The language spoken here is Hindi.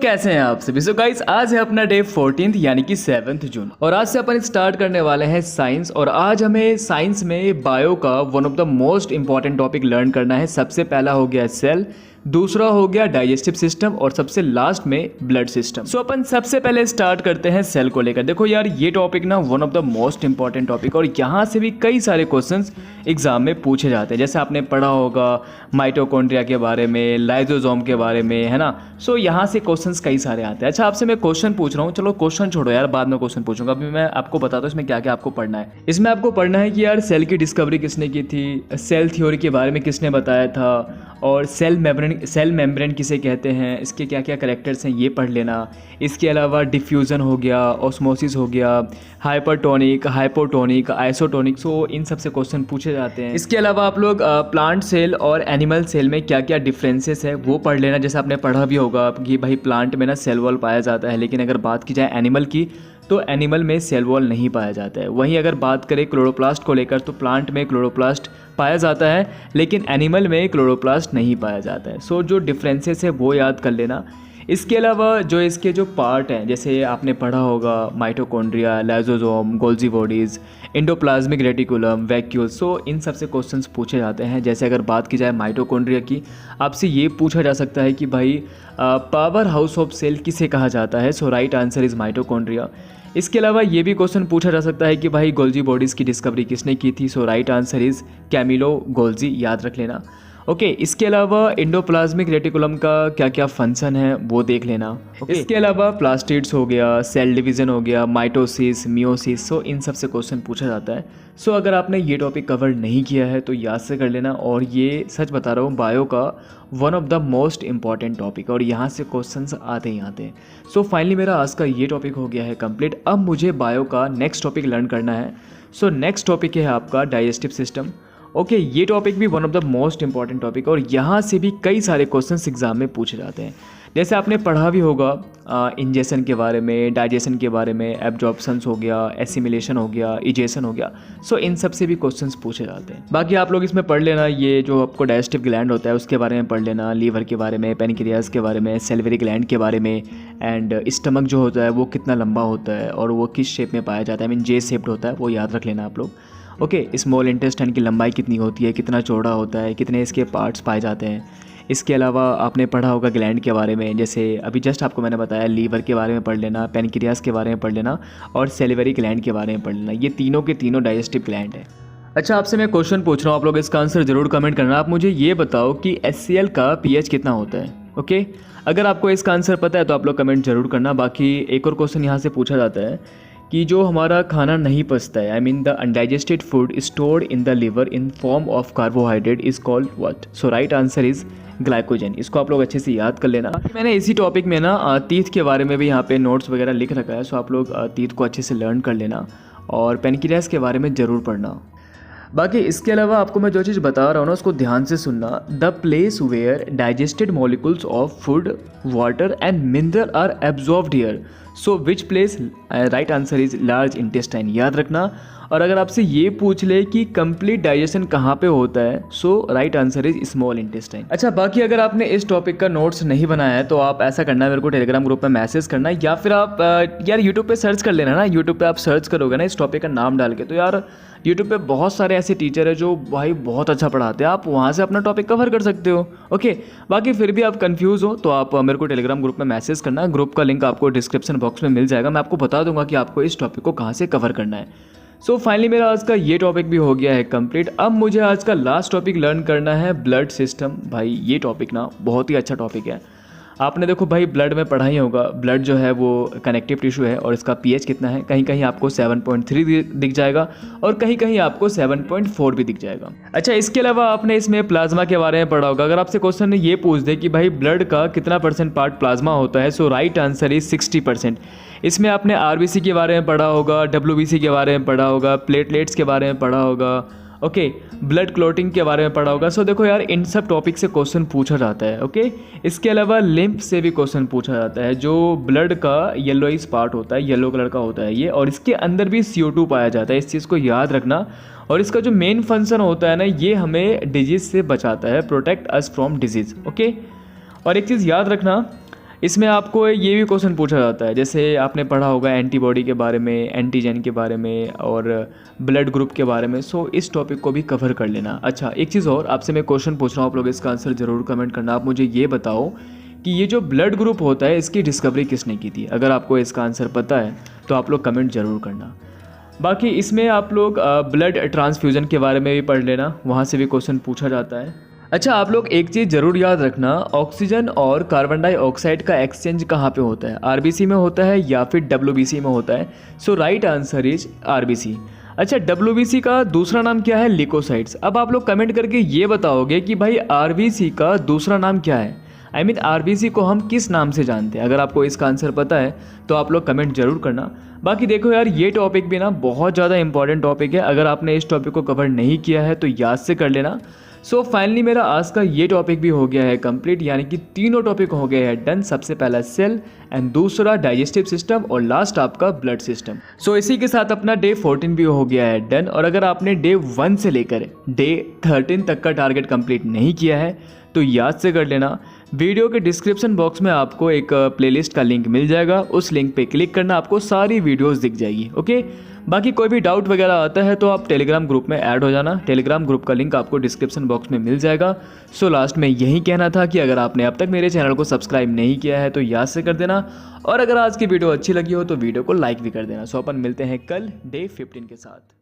कैसे हैं आप सभी। गाइस आज है अपना डे 14th यानी कि 7th जून और आज से अपन स्टार्ट करने वाले हैं साइंस। और आज हमें साइंस में बायो का one of the most important topic learn करना है। सबसे पहला हो गया सेल, दूसरा हो गया डाइजेस्टिव सिस्टम और सबसे लास्ट में ब्लड सिस्टम। अपन सबसे पहले स्टार्ट करते हैं सेल को लेकर। देखो यार ये टॉपिक ना one of the most important topic और यहाँ से भी कई सारे क्वेश्चंस एग्जाम में पूछे जाते हैं। जैसे आपने पढ़ा होगा माइटोकॉन्ड्रिया के बारे में, लाइजोसोम के बारे में, है ना। यहाँ से क्वेश्चंस कई सारे आते हैं। अच्छा आपसे मैं क्वेश्चन पूछ रहा हूँ, चलो क्वेश्चन छोड़ो यार, बाद में क्वेश्चन पूछूंगा। अभी मैं आपको बताता हूँ इसमें क्या क्या आपको पढ़ना है। इसमें आपको पढ़ना है कि यार सेल की डिस्कवरी किसने की थी, सेल थ्योरी के बारे में किसने बताया था, और सेल मेम्ब्रेन किसे कहते हैं, इसके क्या क्या कैरेक्टर्स हैं ये पढ़ लेना। इसके अलावा डिफ्यूज़न हो गया, ऑस्मोसिस हो गया, हाइपरटोनिक, हाइपोटोनिक, आइसोटोनिक, इन सब से क्वेश्चन पूछे जाते हैं। इसके अलावा आप लोग प्लांट सेल और एनिमल सेल में क्या क्या डिफरेंसेस है वो पढ़ लेना। जैसे आपने पढ़ा भी होगा कि भाई प्लांट में ना सेल वॉल पाया जाता है, लेकिन अगर बात की जाए एनिमल की तो एनिमल में सेल वॉल नहीं पाया जाता है। वहीं अगर बात करें क्लोरोप्लास्ट को लेकर तो प्लांट में क्लोरोप्लास्ट पाया जाता है, लेकिन एनिमल में क्लोरोप्लास्ट नहीं पाया जाता है। जो डिफरेंसेस है वो याद कर लेना। इसके अलावा जो इसके जो पार्ट हैं, जैसे आपने पढ़ा होगा mitochondria, lysosome, Golgi bodies, endoplasmic reticulum, vacuole, इन सब से क्वेश्चंस पूछे जाते हैं। जैसे अगर बात की जाए माइटोकॉन्ड्रिया की, आपसे ये पूछा जा सकता है कि भाई पावर हाउस ऑफ सेल किसे कहा जाता है। Right answer is mitochondria. इसके अलावा ये भी क्वेश्चन पूछा जा सकता है कि भाई गोल्जी बॉडीज़ की डिस्कवरी किसने की थी। Right answer is Camillo Golgi, याद रख लेना। इसके अलावा इंडोप्लाज्मिक रेटिकुलम का क्या क्या फंक्शन है वो देख लेना। इसके अलावा प्लास्टिड्स हो गया, सेल डिवीज़न हो गया, माइटोसिस, मियोसिस, इन सब से क्वेश्चन पूछा जाता है। अगर आपने ये टॉपिक कवर नहीं किया है तो याद से कर लेना। और ये सच बता रहा हूँ बायो का one of the most important topic और यहाँ से क्वेश्चंस आते ही आते हैं। फाइनली मेरा आज का ये टॉपिक हो गया है कंप्लीट। अब मुझे बायो का नेक्स्ट टॉपिक लर्न करना है। नेक्स्ट टॉपिक है आपका डाइजेस्टिव सिस्टम। ये टॉपिक भी one of the most important topic और यहाँ से भी कई सारे क्वेश्चंस एग्जाम में पूछे जाते हैं। जैसे आपने पढ़ा भी होगा इंजेशन के बारे में, डाइजेशन के बारे में, एब्जॉर्प्शंस हो गया, एसिमिलेशन हो गया, इजेशन हो गया। इन सब से भी क्वेश्चंस पूछे जाते हैं। बाकी आप लोग इसमें पढ़ लेना, ये जो आपको डाइजेस्टिव ग्लैंड होता है उसके बारे में पढ़ लेना, लीवर के बारे में, पेनक्रियाज के बारे में, सेलिवरी ग्लैंड के बारे में, एंड स्टमक जो होता है वो कितना लंबा होता है और वो किस शेप में पाया जाता है, जे शेप्ड होता है, वो याद रख लेना आप लोग। स्मॉल इंटेस्टाइन की लंबाई कितनी होती है, कितना चौड़ा होता है, कितने इसके पार्ट्स पाए जाते हैं। इसके अलावा आपने पढ़ा होगा ग्लैंड के बारे में, जैसे अभी जस्ट आपको मैंने बताया लीवर के बारे में पढ़ लेना, पेनक्रियाज के बारे में पढ़ लेना और सेलिवरी ग्लैंड के बारे में पढ़ लेना। ये तीनों के तीनों डाइजेस्टिव ग्लैंड है। अच्छा आपसे मैं क्वेश्चन पूछ रहा हूँ, आप लोग इसका आंसर जरूर कमेंट करना। आप मुझे ये बताओ कि HCl का pH कितना होता है। अगर आपको इसका आंसर पता है तो आप लोग कमेंट जरूर करना। बाकी एक और क्वेश्चन यहाँ से पूछा जाता है कि जो हमारा खाना नहीं पचता है, I mean the undigested food stored in the liver in form of carbohydrate is called what. Right answer is glycogen. इसको आप लोग अच्छे से याद कर लेना। मैंने इसी टॉपिक में ना तीथ के बारे में भी यहाँ पे नोट्स वगैरह लिख रखा है। आप लोग तीथ को अच्छे से लर्न कर लेना और पेनक्रियाज के बारे में ज़रूर पढ़ना। बाकी इसके अलावा आपको मैं जो चीज़ बता रहा हूँ ना उसको ध्यान से सुनना। The place where digested molecules of food, water and mineral are absorbed here. Which place. Right answer is large intestine, याद रखना। और अगर आपसे ये पूछ ले कि कंप्लीट डाइजेशन कहाँ पे होता है, right answer is small intestine. अच्छा बाकी अगर आपने इस टॉपिक का नोट्स नहीं बनाया है तो आप ऐसा करना है, मेरे को टेलीग्राम ग्रुप में मैसेज करना है, या फिर आप यार यूट्यूब पे सर्च कर लेना ना। यूट्यूब पे आप सर्च करोगे ना इस टॉपिक का नाम डाल के, तो यार यूट्यूब पे बहुत सारे ऐसे टीचर है जो भाई बहुत अच्छा पढ़ाते हैं। आप वहाँ से अपना टॉपिक कवर कर सकते हो। बाकी फिर भी आप कंफ्यूज हो तो आप मेरे को टेलीग्राम ग्रुप में मैसेज करना। ग्रुप का लिंक आपको डिस्क्रिप्शन बॉक्स में मिल जाएगा। मैं आपको बता दूंगा कि आपको इस टॉपिक को कहाँ से कवर करना है। फाइनली मेरा आज का ये टॉपिक भी हो गया है कंप्लीट। अब मुझे आज का लास्ट टॉपिक लर्न करना है ब्लड सिस्टम। भाई ये टॉपिक ना बहुत ही अच्छा टॉपिक है। आपने देखो भाई ब्लड में पढ़ा ही होगा, ब्लड जो है वो कनेक्टिव टिश्यू है और इसका pH कितना है, कहीं कहीं आपको 7.3 दिख जाएगा और कहीं कहीं आपको 7.4 भी दिख जाएगा। अच्छा इसके अलावा आपने इसमें प्लाज्मा के बारे में पढ़ा होगा। अगर आपसे क्वेश्चन ये पूछ दे कि भाई ब्लड का कितना % पार्ट प्लाज्मा होता है, राइट आंसर इज 60%। इसमें आपने RBC के बारे में पढ़ा होगा, WBC के बारे में पढ़ा होगा, प्लेटलेट्स के बारे में पढ़ा होगा, ब्लड क्लॉटिंग के बारे में पढ़ा होगा। देखो यार इन सब टॉपिक से क्वेश्चन पूछा जाता है। इसके अलावा लिम्फ से भी क्वेश्चन पूछा जाता है। जो ब्लड का येलोइश पार्ट होता है, येलो कलर का होता है ये, और इसके अंदर भी CO2 पाया जाता है। इस चीज़ को याद रखना। और इसका जो मेन फंक्शन होता है ना, ये हमें डिजीज़ से बचाता है, प्रोटेक्ट अस फ्रॉम डिजीज़। और एक चीज़ याद रखना, इसमें आपको ये भी क्वेश्चन पूछा जाता है, जैसे आपने पढ़ा होगा एंटीबॉडी के बारे में, एंटीजन के बारे में और ब्लड ग्रुप के बारे में। सो इस टॉपिक को भी कवर कर लेना। अच्छा, एक चीज़ और आपसे मैं क्वेश्चन पूछ रहा हूँ, आप लोग इसका आंसर ज़रूर कमेंट करना। आप मुझे ये बताओ कि ये जो ब्लड ग्रुप होता है इसकी डिस्कवरी किसने की थी? अगर आपको इसका आंसर पता है तो आप लोग कमेंट ज़रूर करना। बाकी इसमें आप लोग ब्लड ट्रांसफ्यूज़न के बारे में भी पढ़ लेना, वहाँ से भी क्वेश्चन पूछा जाता है। अच्छा, आप लोग एक चीज़ ज़रूर याद रखना, ऑक्सीजन और कार्बन डाइऑक्साइड का एक्सचेंज कहाँ पे होता है? आरबीसी में होता है या फिर डब्ल्यूबीसी में होता है? सो राइट आंसर इज आरबीसी। अच्छा, डब्ल्यूबीसी का दूसरा नाम क्या है? लिकोसाइट्स। अब आप लोग कमेंट करके ये बताओगे कि भाई आरबीसी का दूसरा नाम क्या है? आई मीन आरबीसी को हम किस नाम से जानते हैं? अगर आपको इसका आंसर पता है तो आप लोग कमेंट जरूर करना। बाकी देखो यार, ये टॉपिक भी ना बहुत ज़्यादा इंपॉर्टेंट टॉपिक है। अगर आपने इस टॉपिक को कवर नहीं किया है तो याद से कर लेना। सो फाइनली मेरा आज का ये टॉपिक भी हो गया है कंप्लीट, यानी कि तीनों टॉपिक हो गए हैं डन। सबसे पहला सेल एंड दूसरा डाइजेस्टिव सिस्टम और लास्ट आपका ब्लड सिस्टम। सो इसी के साथ अपना डे 14 भी हो गया है डन। और अगर आपने डे 1 से लेकर डे 13 तक का टारगेट कंप्लीट नहीं किया है तो याद से कर लेना। वीडियो के डिस्क्रिप्शन बॉक्स में आपको एक प्लेलिस्ट का लिंक मिल जाएगा, उस लिंक पे क्लिक करना, आपको सारी वीडियोस दिख जाएगी। ओके, बाकी कोई भी डाउट वगैरह आता है तो आप टेलीग्राम ग्रुप में ऐड हो जाना। टेलीग्राम ग्रुप का लिंक आपको डिस्क्रिप्शन बॉक्स में मिल जाएगा। सो लास्ट में यही कहना था कि अगर आपने अब तक मेरे चैनल को सब्सक्राइब नहीं किया है तो याद से कर देना, और अगर आज की वीडियो अच्छी लगी हो तो वीडियो को लाइक भी कर देना। सो अपन मिलते हैं कल डे 15 के साथ।